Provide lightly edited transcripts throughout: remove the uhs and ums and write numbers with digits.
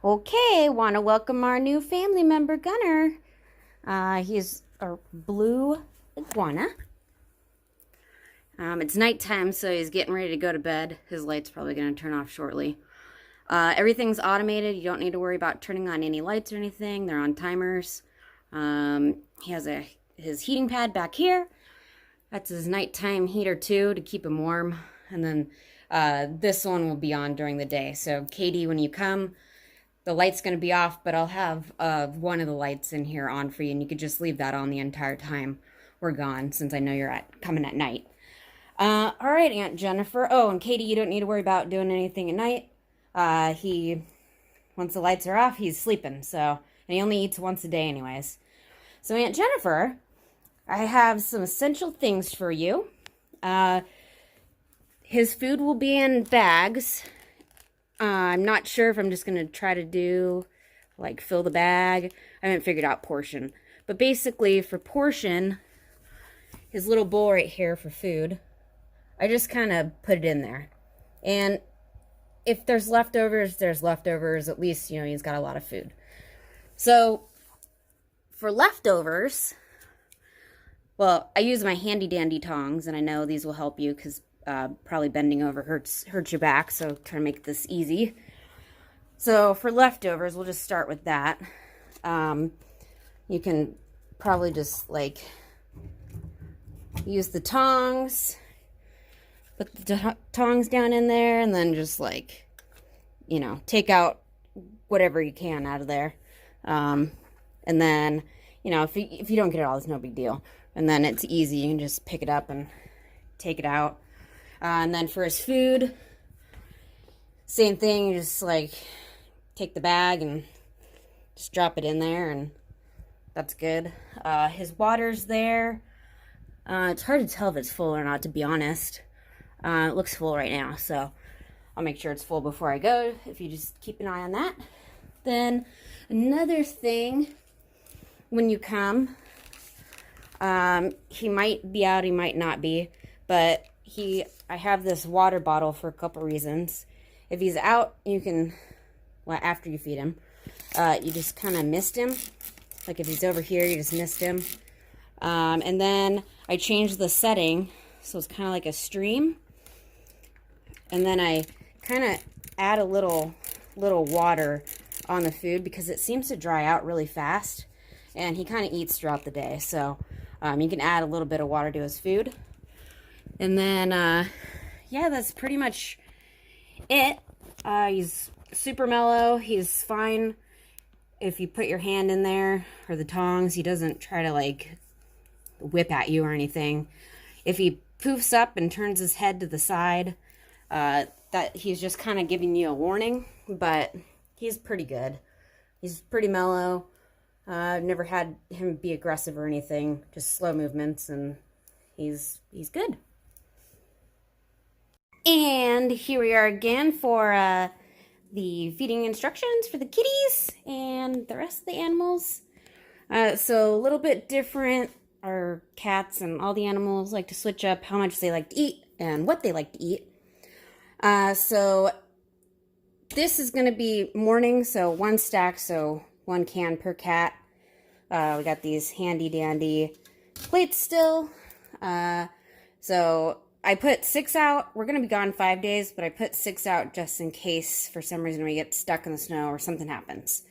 Okay, want to welcome our new family member, Gunner. He's a blue iguana. It's nighttime, so he's getting ready to go to bed. His light's probably going to turn off shortly. Everything's automated. You don't need to worry about turning on any lights or anything. They're on timers. He has his heating pad back here. That's his nighttime heater too, to keep him warm. And then this one will be on during the day. So Katie, when you come, the light's going to be off, but I'll have one of the lights in here on for you, and you could just leave that on the entire time we're gone, since I know you're coming at night. All right, Aunt Jennifer. Oh, and Katie, you don't need to worry about doing anything at night. Once the lights are off, he's sleeping, and he only eats once a day anyways. So Aunt Jennifer, I have some essential things for you. His food will be in bags. I'm not sure if I'm just going to try to do, fill the bag. I haven't figured out portion. But basically, for portion, his little bowl right here for food, I just kind of put it in there. And if there's leftovers, there's leftovers. At least, he's got a lot of food. So, for leftovers, well, I use my handy-dandy tongs, and I know these will help you because probably bending over hurts your back, so try to make this easy. So for leftovers, we'll just start with that. You can probably just use the tongs, put the tongs down in there, and then just take out whatever you can out of there. And then, if you don't get it all, it's no big deal. And then it's easy. You can just pick it up and take it out. And then for his food, same thing. You just take the bag and just drop it in there, and that's good. His water's there. It's hard to tell if it's full or not, to be honest. It looks full right now, so I'll make sure it's full before I go, if you just keep an eye on that. Then another thing, when you come, he might be out, he might not be, but I have this water bottle for a couple reasons. If he's out, you can, after you feed him, you just kind of mist him. Like if he's over here, you just mist him. And then I changed the setting, so it's kind of like a stream. And then I kind of add a little water on the food because it seems to dry out really fast. And he kind of eats throughout the day, so you can add a little bit of water to his food. And then, yeah, that's pretty much it. He's super mellow. He's fine if you put your hand in there or the tongs. He doesn't try to, whip at you or anything. If he poofs up and turns his head to the side, that he's just kind of giving you a warning. But he's pretty good. He's pretty mellow. I've never had him be aggressive or anything. Just slow movements, and he's good. And here we are again for the feeding instructions for the kitties and the rest of the animals. So a little bit different. Our cats and all the animals like to switch up how much they like to eat and what they like to eat. So this is going to be morning, so one stack, so 1 can per cat. We got these handy dandy plates still. So I put 6 out. We're going to be gone 5 days, but I put 6 out just in case for some reason we get stuck in the snow or something happens.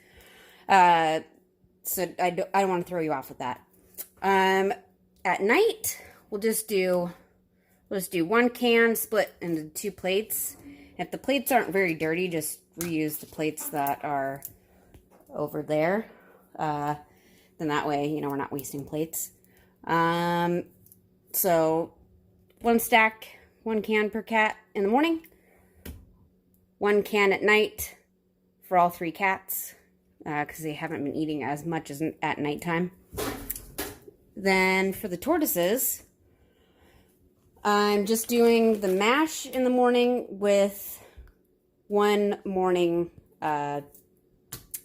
So I don't want to throw you off with that. At night, we'll just do 1 can split into 2 plates. If the plates aren't very dirty, just reuse the plates that are over there. Then that way, we're not wasting plates. So 1 stack, 1 can per cat in the morning, 1 can at night for all 3 cats, because they haven't been eating as much as at nighttime. Then for the tortoises, I'm just doing the mash in the morning with 1 morning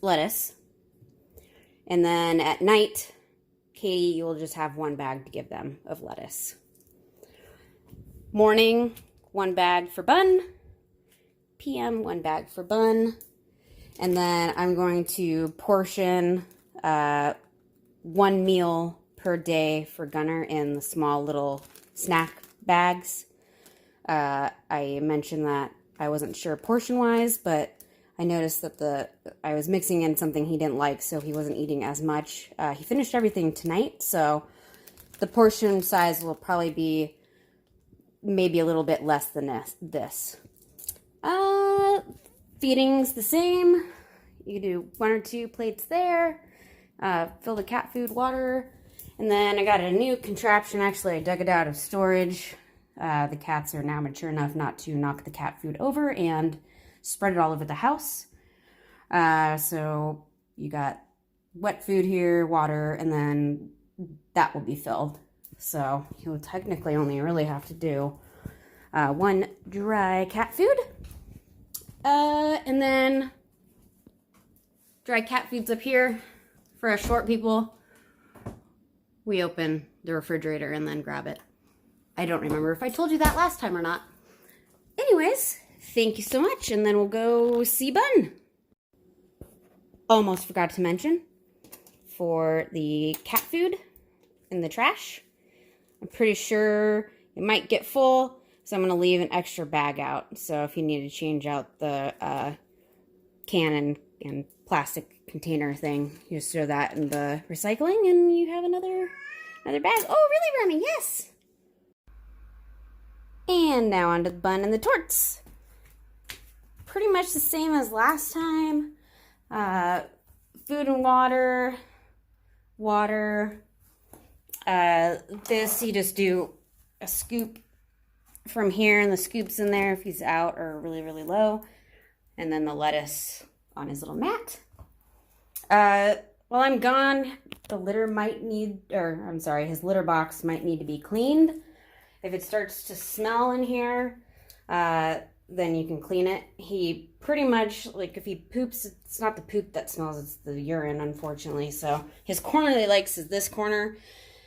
lettuce. And then at night, Katie, you'll just have 1 bag to give them of lettuce. Morning, 1 bag for Bun. PM, 1 bag for Bun. And then I'm going to portion 1 meal per day for Gunner in the small little snack bags. I mentioned that I wasn't sure portion-wise, but I noticed that I was mixing in something he didn't like, so he wasn't eating as much. He finished everything tonight, so the portion size will probably be maybe a little bit less than this. Feeding's the same. You can do 1 or 2 plates there. Fill the cat food, water. And then I got a new contraption. Actually, I dug it out of storage. The cats are now mature enough not to knock the cat food over and spread it all over the house. So you got wet food here, water, and then that will be filled. So you'll technically only really have to do 1 dry cat food. And then dry cat food's up here. For us short people, we open the refrigerator and then grab it. I don't remember if I told you that last time or not. Anyways, thank you so much, and then we'll go see Bun. Almost forgot to mention, for the cat food in the trash, I'm pretty sure it might get full, so I'm going to leave an extra bag out. So if you need to change out the can and plastic container thing, you just throw that in the recycling and you have another bag. Oh, really, Remy? Yes! And now onto the Bun and the torts. Pretty much the same as last time. Food and water. This, you just do a scoop from here, and the scoops in there if he's out or really, really low. And then the lettuce on his little mat. While I'm gone, his litter box might need to be cleaned. If it starts to smell in here, then you can clean it. He pretty much, like, if he poops, it's not the poop that smells, it's the urine, unfortunately. So his corner that he likes is this corner.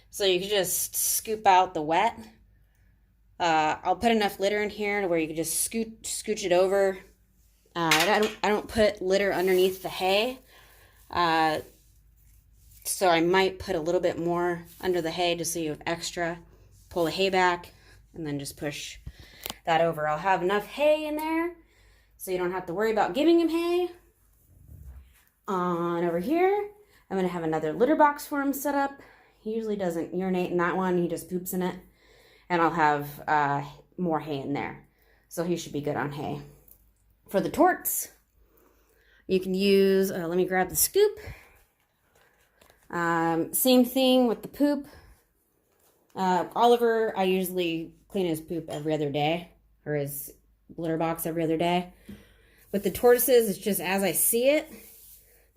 So you can just scoop out the wet. I'll put enough litter in here to where you can just scooch it over. I don't put litter underneath the hay. So I might put a little bit more under the hay just so you have extra. Pull the hay back and then just push that over. I'll have enough hay in there so you don't have to worry about giving him hay. On over here, I'm going to have another litter box for him set up. He usually doesn't urinate in that one. He just poops in it. And I'll have more hay in there. So he should be good on hay. For the torts, you can use, let me grab the scoop. Same thing with the poop. Oliver, I usually clean his poop every other day, or his litter box every other day. With the tortoises, it's just as I see it.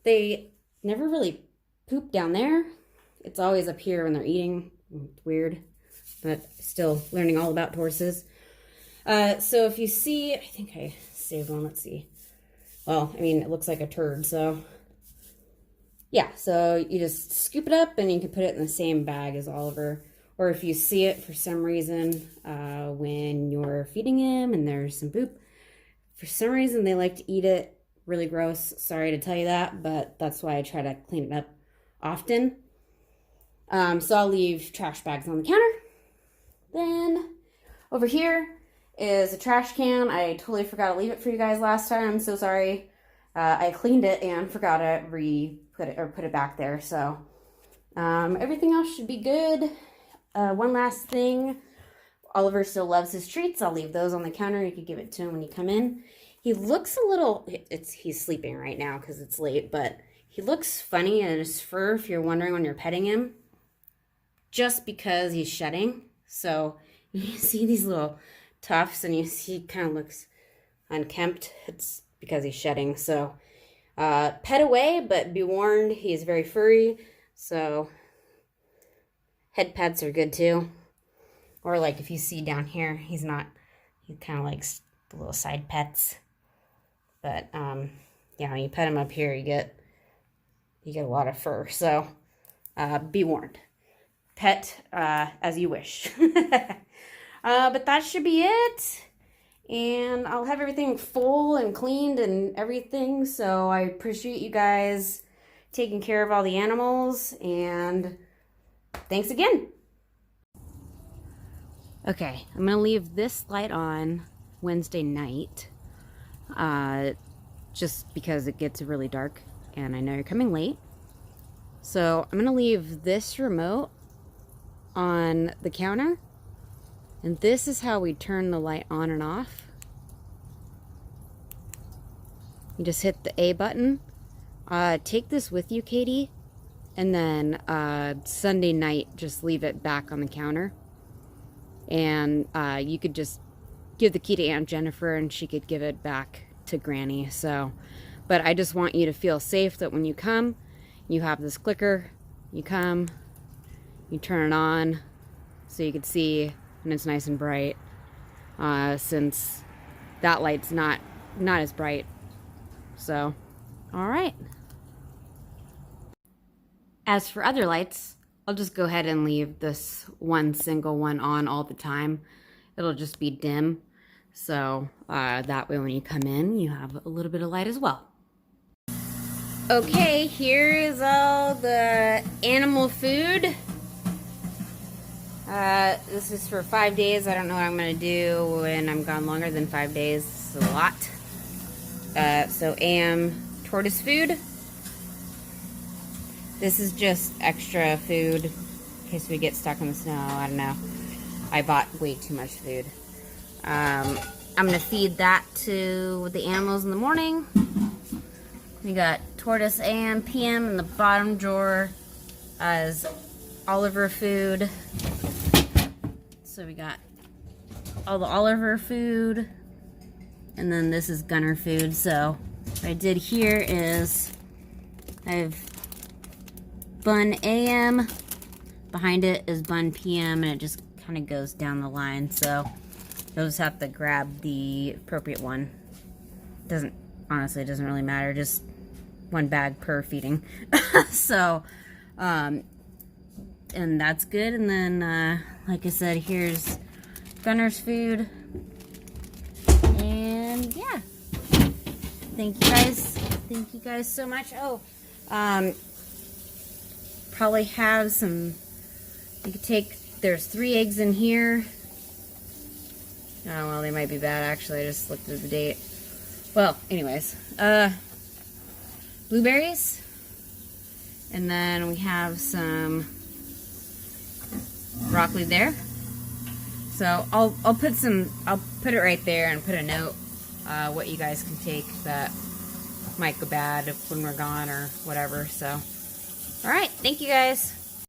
They never really poop down there. It's always up here when they're eating. It's weird, but still learning all about tortoises. So if you see, I think I saved one, let's see. Well, I mean, it looks like a turd, so yeah, so you just scoop it up and you can put it in the same bag as Oliver. Or if you see it for some reason when you're feeding him and there's some poop, for some reason they like to eat it. Really gross. Sorry to tell you that, but that's why I try to clean it up often. So I'll leave trash bags on the counter. Then over here is a trash can. I totally forgot to leave it for you guys last time. I'm so sorry. I cleaned it and forgot to put it back there. So everything else should be good. One last thing, Oliver still loves his treats. I'll leave those on the counter. You can give it to him when you come in. He looks a little, he's sleeping right now because it's late, but he looks funny in his fur if you're wondering when you're petting him, just because he's shedding. So you see these little tufts and you see he kind of looks unkempt. It's because he's shedding. So pet away, but be warned, he is very furry. So head pets are good too. Or like if you see down here, he kind of likes the little side pets. But yeah, when you pet him up here, you get a lot of fur. So be warned. Pet as you wish. But that should be it. and I'll have everything full and cleaned and everything. So I appreciate you guys taking care of all the animals, and thanks again. Okay, I'm gonna leave this light on Wednesday night, just because it gets really dark and I know you're coming late. So I'm gonna leave this remote on the counter, and this is how we turn the light on and off. You just hit the A button. Take this with you, Katie, and then Sunday night just leave it back on the counter. And you could just give the key to Aunt Jennifer and she could give it back to Granny. So, but I just want you to feel safe that when you come, you have this clicker, you come, you turn it on so you can see, and it's nice and bright, since that light's not as bright. So, all right. As for other lights, I'll just go ahead and leave this one single one on all the time. It'll just be dim. So that way when you come in, you have a little bit of light as well. Okay, here is all the animal food. This is for 5 days. I don't know what I'm gonna do when I'm gone longer than 5 days. It's a lot. So tortoise food. This is just extra food in case we get stuck in the snow. I don't know. I bought way too much food. I'm gonna feed that to the animals in the morning. We got tortoise AM, PM in the bottom drawer as Oliver food. So we got all the Oliver food, and then this is Gunner food. So what I did here is I have Bun AM, behind it is Bun PM, and it just kind of goes down the line, so you'll just have to grab the appropriate one. Honestly, it doesn't really matter, just one bag per feeding. So, and that's good. And then, like I said, here's Gunner's food, and yeah, thank you guys so much. Oh, probably have some, you could take, there's 3 eggs in here. Oh, well, they might be bad, actually. I just looked at the date. Well, anyways, blueberries, and then we have some broccoli there. So I'll put it right there and put a note what you guys can take that might go bad when we're gone or whatever. So, all right, thank you guys.